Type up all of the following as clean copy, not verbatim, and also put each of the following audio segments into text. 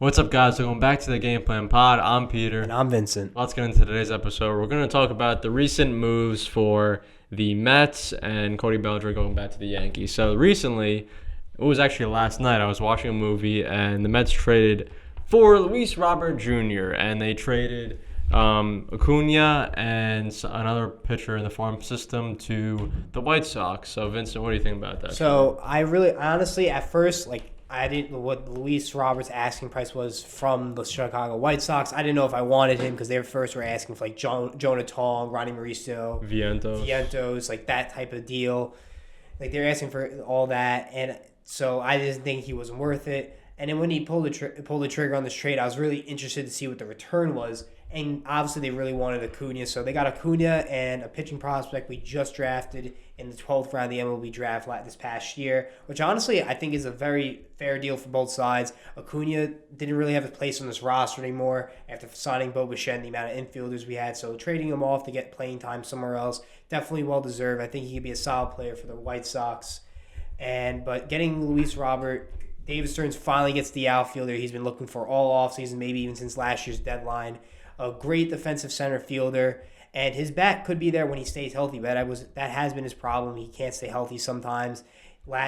What's up, guys? Welcome back to the Game Plan Pod. I'm Peter. And I'm Vincent. Let's get into today's episode. We're going to talk about the recent moves for the Mets and Cody Bellinger going back to the Yankees. So recently, it was actually last night, I was watching a movie, and the Mets traded for Luis Robert Jr., and they traded Acuna and another pitcher in the farm system to the White Sox. So, Vincent, what do you think about that? So honestly, at first, I didn't know what Luis Roberts' asking price was from the Chicago White Sox. I didn't know if I wanted him because they first were asking for Jonah Tong, Ronnie Mauricio, Vientos, like that type of deal. Like they're asking for all that, and so I just think he wasn't worth it. And then when he pulled the trigger on this trade, I was really interested to see what the return was. And obviously, they really wanted Acuna, so they got Acuna and a pitching prospect we just drafted in the 12th round of the MLB draft this past year, which honestly I think is a very fair deal for both sides. Acuna didn't really have a place on this roster anymore after signing Bichette and the amount of infielders we had, so trading him off to get playing time somewhere else, definitely well deserved. I think he could be a solid player for the White Sox. But getting Luis Robert, David Stearns finally gets the outfielder he's been looking for all offseason, maybe even since last year's deadline. A great defensive center fielder, and his bat could be there when he stays healthy. But that has been his problem. He can't stay healthy sometimes.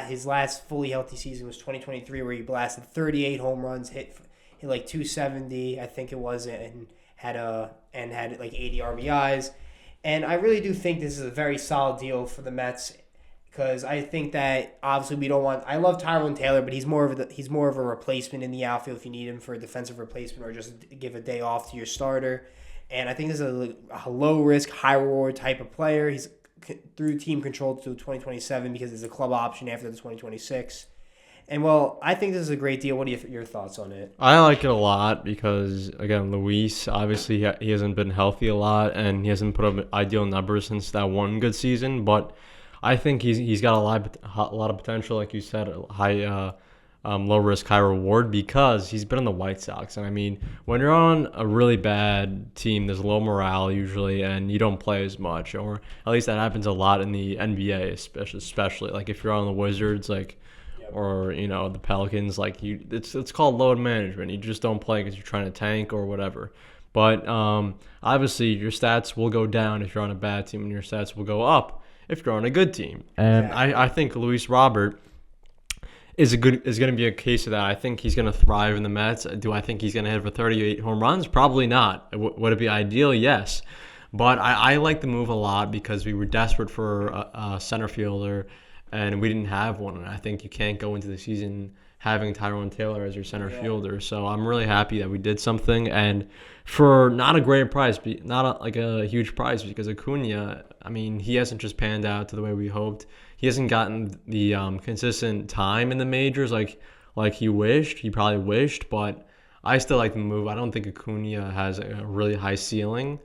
His last fully healthy season was 2023, where he blasted 38 home runs, hit like 270, I think it was, and had like 80 RBIs. And I really do think this is a very solid deal for the Mets, because I think that obviously we don't want. I love Tyrone Taylor, but he's more of a replacement in the outfield if you need him for a defensive replacement or just give a day off to your starter. And I think this is a low risk, high reward type of player. He's through team control to 2027 because it's a club option after the 2026. And well, I think this is a great deal. What are your thoughts on it? I like it a lot because, again, Luis, obviously he hasn't been healthy a lot and he hasn't put up ideal numbers since that one good season. But I think he's got a lot of potential, like you said, high low risk, high reward, because he's been on the White Sox. And I mean, when you're on a really bad team, there's low morale usually, and you don't play as much, or at least that happens a lot in the NBA, especially like if you're on the Wizards, or the Pelicans, it's called load management. You just don't play because you're trying to tank or whatever. But obviously, your stats will go down if you're on a bad team, and your stats will go up if you're on a good team. And exactly. I think Luis Robert is going to be a case of that. I think he's going to thrive in the Mets. Do I think he's going to hit for 38 home runs? Probably not. Would it be ideal? Yes. But I like the move a lot because we were desperate for a center fielder, and we didn't have one. And I think you can't go into the season having Tyrone Taylor as your center fielder. So I'm really happy that we did something, and for not a great price, not a huge price, because Acuna, I mean, he hasn't just panned out to the way we hoped. He hasn't gotten the consistent time in the majors like he wished. He probably wished, but I still like the move. I don't think Acuna has a really high ceiling,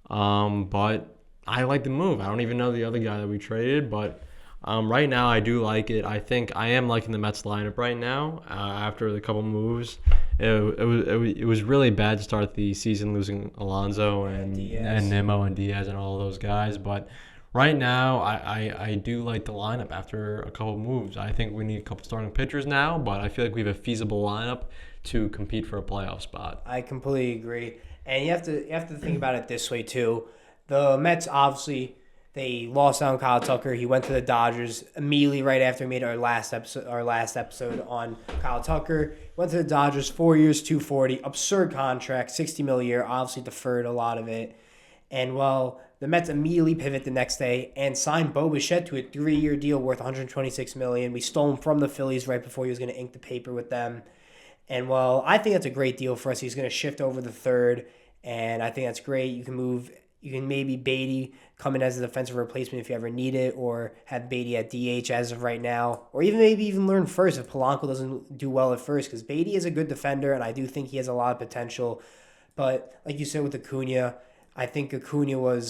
but I like the move. I don't even know the other guy that we traded, but right now, I do like it. I think I am liking the Mets lineup right now. After the couple moves, it was really bad to start the season, losing Alonso and Nimmo and Diaz and all those guys. But right now, I do like the lineup after a couple moves. I think we need a couple starting pitchers now, but I feel like we have a feasible lineup to compete for a playoff spot. I completely agree, and you have to think about it this way too. The Mets obviously. They lost out on Kyle Tucker. He went to the Dodgers immediately right after we made our last episode on Kyle Tucker. Went to the Dodgers, 4 years, $240, absurd contract, $60 million a year. Obviously deferred a lot of it. And well, the Mets immediately pivot the next day and signed Bo Bichette to a 3-year deal worth $126 million. We stole him from the Phillies right before he was going to ink the paper with them. And well, I think that's a great deal for us. He's going to shift over the third, and I think that's great. You can maybe Beatty come in as a defensive replacement if you ever need it, or have Beatty at DH as of right now, or maybe learn first if Polanco doesn't do well at first, because Beatty is a good defender, and I do think he has a lot of potential. But like you said with Acuna, I think Acuna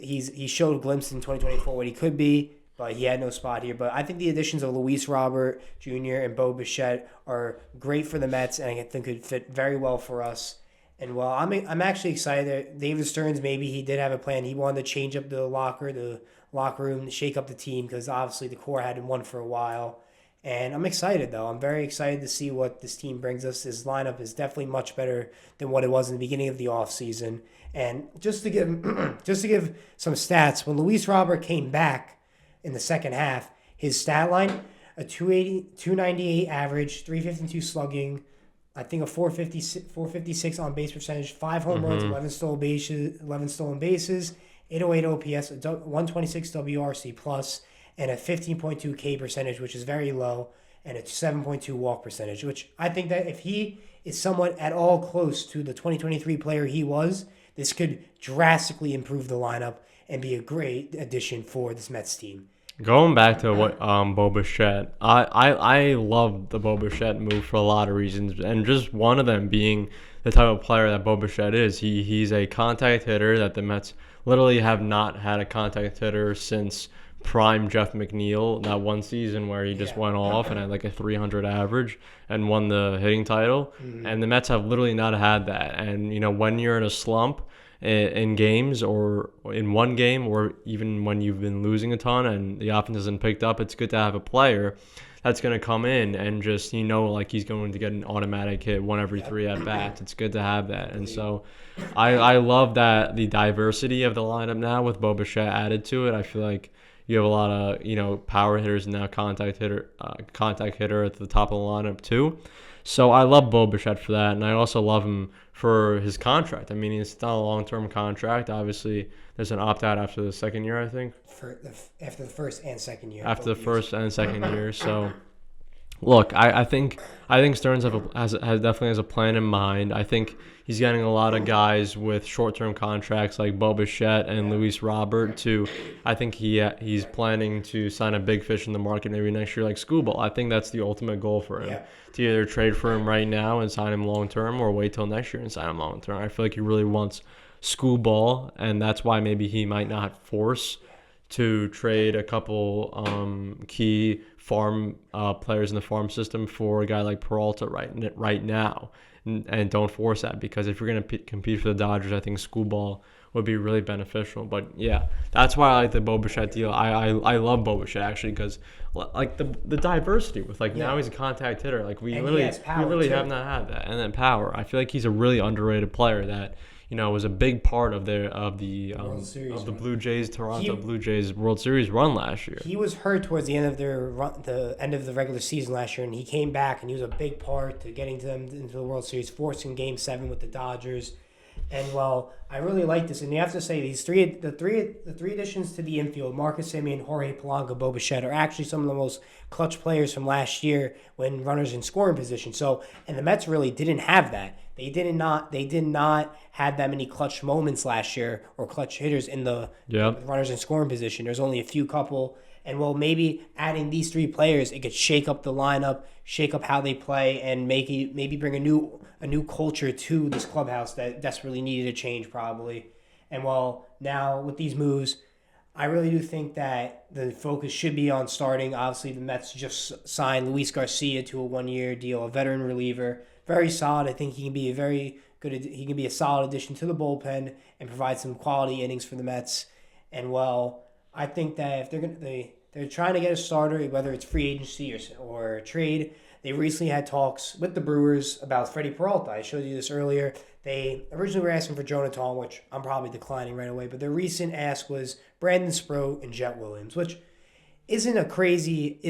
he showed glimpses in 2024 what he could be, but he had no spot here. But I think the additions of Luis Robert Jr. and Bo Bichette are great for the Mets, and I think could fit very well for us. And well, I'm actually excited that David Stearns, maybe he did have a plan. He wanted to change up the locker room, to shake up the team, because obviously the core hadn't won for a while. And I'm excited, though. I'm very excited to see what this team brings us. His lineup is definitely much better than what it was in the beginning of the offseason. And just to give just to give some stats, when Luis Robert came back in the second half, his stat line, a 280, 298 average, 352 slugging, I think a 456 on base percentage, 5 home runs, 11 stolen bases, 808 OPS, 126 WRC plus, and a 15.2 K percentage, which is very low, and a 7.2 walk percentage, which I think that if he is somewhat at all close to the 2023 player he was, this could drastically improve the lineup and be a great addition for this Mets team. Going back to what Bo Bichette, I love the Bo Bichette move for a lot of reasons, and just one of them being the type of player that Bo Bichette is. He's a contact hitter that the Mets literally have not had a contact hitter since prime Jeff McNeil, that one season where he just went off and had like a 300 average and won the hitting title. And the Mets have literally not had that. And, when you're in a slump in games or in one game or even when you've been losing a ton and the offense hasn't picked up, it's good to have a player that's going to come in and just, like he's going to get an automatic hit one every 3 at-bats. It's good to have that. And so I love that the diversity of the lineup now with Bo Bichette added to it. I feel like you have a lot of, power hitters and now contact hitter at the top of the lineup too. So I love Bo Bichette for that, and I also love him for his contract. I mean, it's not a long-term contract. Obviously, there's an opt-out after the second year, I think. After the first and second year. After the first and second year. So, look, I think Stearns definitely has a plan in mind. I think he's getting a lot of guys with short-term contracts like Bo Bichette and Luis Robert too. I think he's planning to sign a big fish in the market maybe next year like Scuball. I think that's the ultimate goal for him. To either trade for him right now and sign him long-term or wait till next year and sign him long-term. I feel like he really wants Scuball, and that's why maybe he might not force to trade a couple key farm players in the farm system for a guy like Peralta right now. And don't force that, because if you're going to compete for the Dodgers, I think Scuball would be really beneficial. But yeah, that's why I like the Bo Bichette deal. I love Bo Bichette actually, because like the diversity with now he's a contact hitter. Like we really have not had that, and then power. I feel like he's a really underrated player that was a big part of the Blue Jays Blue Jays World Series run last year. He was hurt towards the end of the end of the regular season last year, and he came back, and he was a big part to getting them into the World Series, forcing Game 7 with the Dodgers. And I really like this, and you have to say the three additions to the infield, Marcus Semien, Jorge Polanco, Bo Bichette, are actually some of the most clutch players from last year when runners in scoring position. So, and the Mets really didn't have that. They did not have that many clutch moments last year or clutch hitters in the runners in scoring position. There's only a few couple. And maybe adding these 3 players, it could shake up the lineup, shake up how they play, and maybe bring a new culture to this clubhouse that desperately needed a change probably. And now with these moves, I really do think that the focus should be on starting. Obviously, the Mets just signed Luis Garcia to a 1-year deal, a veteran reliever, very solid. I think he can be he can be a solid addition to the bullpen and provide some quality innings for the Mets. And I think that if they're trying to get a starter, whether it's free agency or trade. They recently had talks with the Brewers about Freddie Peralta. I showed you this earlier. They originally were asking for Jonah Tong, which I'm probably declining right away. But their recent ask was Brandon Sproat and Jet Williams, which isn't a crazy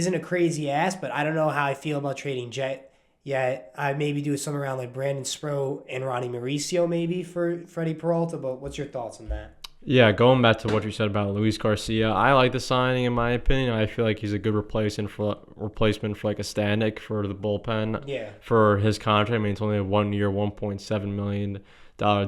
ask. But I don't know how I feel about trading Jet yet. I maybe do something around like Brandon Sproat and Ronnie Mauricio maybe for Freddie Peralta. But what's your thoughts on that? Yeah, going back to what you said about Luis Garcia, I like the signing in my opinion. I feel like he's a good replacement for like a Stanek for the bullpen. Yeah. For his contract, I mean, it's only a 1-year, $1.7 million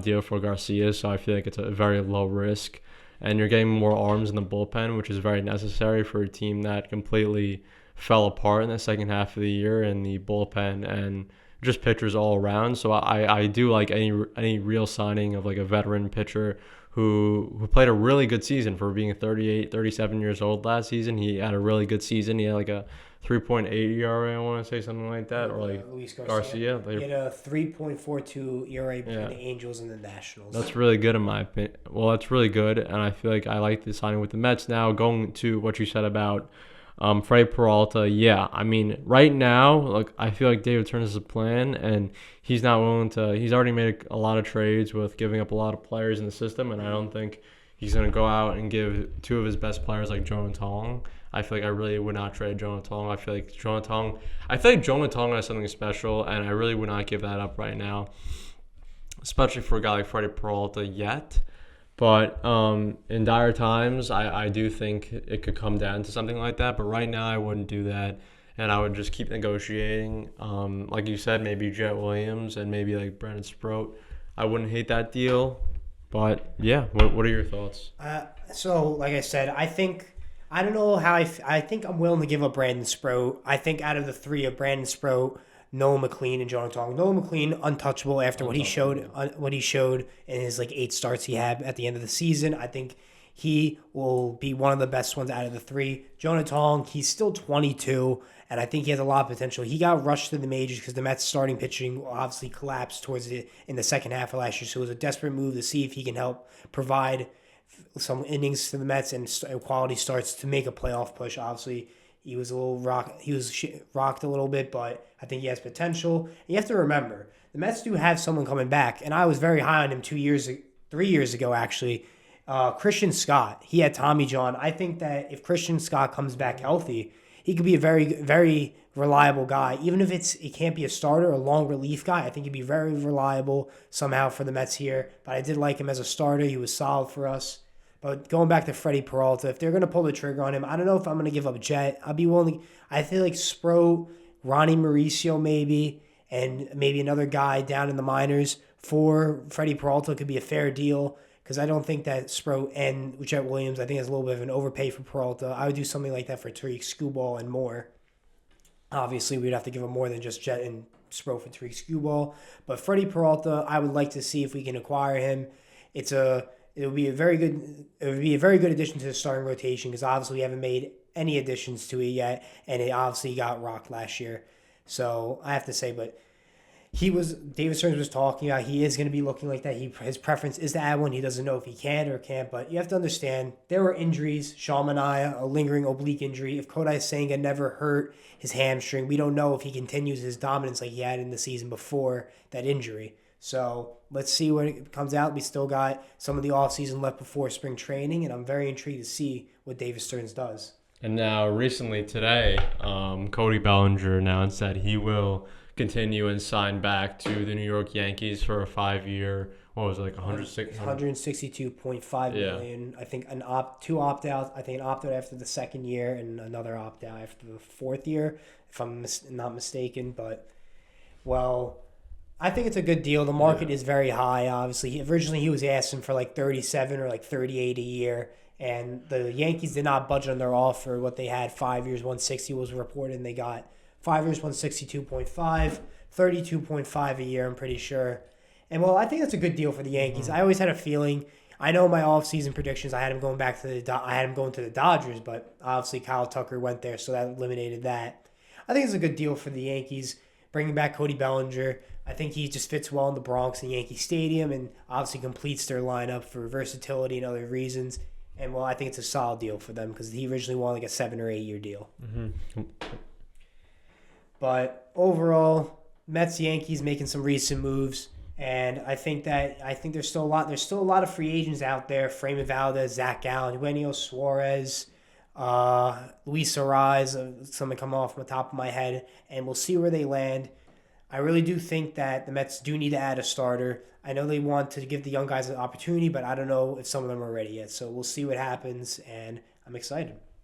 deal for Garcia, so I feel like it's a very low risk. And you're getting more arms in the bullpen, which is very necessary for a team that completely fell apart in the second half of the year in the bullpen and just pitchers all around. So I do like any real signing of like a veteran pitcher who played a really good season for being 37 years old last season. He had a really good season. He had like a 3.8 ERA, I want to say something like that, or like Luis Garcia. He had a 3.42 ERA between the Angels and the Nationals. That's really good in my opinion. Well, that's really good, and I feel like I like the signing with the Mets. Now, going to what you said about Freddie Peralta, yeah. I mean, right now, like I feel like David Turner's a plan, and he's not willing to. He's already made a lot of trades with giving up a lot of players in the system, and I don't think he's gonna go out and give two of his best players like Jonah Tong. I feel like I really would not trade Jonah Tong. I feel like Jonah Tong has something special, and I really would not give that up right now, especially for a guy like Freddie Peralta yet. But in dire times, I do think it could come down to something like that. But right now, I wouldn't do that. And I would just keep negotiating. Like you said, maybe Jet Williams and maybe like Brandon Sproat. I wouldn't hate that deal. But yeah, what are your thoughts? So, like I said, I don't know how I think I'm willing to give up Brandon Sproat. I think out of the three of Brandon Sproat, Noah McLean, and Jonah Tong. Noah McLean, untouchable after what he showed in his like 8 starts he had at the end of the season. I think he will be one of the best ones out of the three. Jonah Tong, he's still 22, and I think he has a lot of potential. He got rushed to the majors because the Mets' starting pitching obviously collapsed in the second half of last year. So it was a desperate move to see if he can help provide some innings to the Mets and quality starts to make a playoff push. Obviously, he was rocked a little bit, but I think he has potential. And you have to remember, the Mets do have someone coming back, and I was very high on him 3 years ago, actually. Christian Scott, he had Tommy John. I think that if Christian Scott comes back healthy, he could be a very, very reliable guy. Even if it can't be a starter or a long relief guy, I think he'd be very reliable somehow for the Mets here. But I did like him as a starter. He was solid for us. But going back to Freddie Peralta, if they're going to pull the trigger on him, I don't know if I'm going to give up Jet. I'll be willing. I feel like Sproat, Ronnie Mauricio maybe, and maybe another guy down in the minors for Freddie Peralta could be a fair deal because I don't think that Sproat and Jet Williams, I think it's a little bit of an overpay for Peralta. I would do something like that for Tariq Skubal and more. Obviously, we'd have to give him more than just Jet and Sproat for Tariq Skubal. But Freddie Peralta, I would like to see if we can acquire him. It would be a very good addition to the starting rotation because obviously we haven't made any additions to it yet, and it obviously got rocked last year. So I have to say, but David Stearns was talking about he is going to be looking like that. His preference is to add one. He doesn't know if he can or can't, but you have to understand there were injuries. Sean Manaea, a lingering oblique injury. If Kodai Senga never hurt his hamstring, we don't know if he continues his dominance like he had in the season before that injury. So let's see what it comes out. We still got some of the offseason left before spring training, and I'm very intrigued to see what David Stearns does. And now, recently today, Cody Bellinger announced that he will continue and sign back to the New York Yankees for a 5-year. What was it, like 162.5 million. I think two opt-outs. I think an opt-out after the second year and another opt-out after the fourth year, if I'm not mistaken. But well, I think it's a good deal. The market is very high. Obviously, originally he was asking for like 37 or like 38 a year. And the Yankees did not budge on their offer. What they had, 5 years, 160 was reported, and they got 5 years, 162.5, 32.5 a year, I'm pretty sure. And, well, I think that's a good deal for the Yankees. Mm-hmm. I always had a feeling. I know my offseason predictions, I had him going to the Dodgers, but obviously Kyle Tucker went there, so that eliminated that. I think it's a good deal for the Yankees, bringing back Cody Bellinger. I think he just fits well in the Bronx and Yankee Stadium and obviously completes their lineup for versatility and other reasons. And, well, I think it's a solid deal for them because he originally wanted like a 7 or 8 year deal. Mm-hmm. But overall, Mets, Yankees making some recent moves. And I think there's still a lot of free agents out there. Freeman Valdez, Zach Gallen, Eugenio Suarez, Luis Arraez, something come off the top of my head. And we'll see where they land. I really do think that the Mets do need to add a starter. I know they want to give the young guys an opportunity, but I don't know if some of them are ready yet. So we'll see what happens, and I'm excited.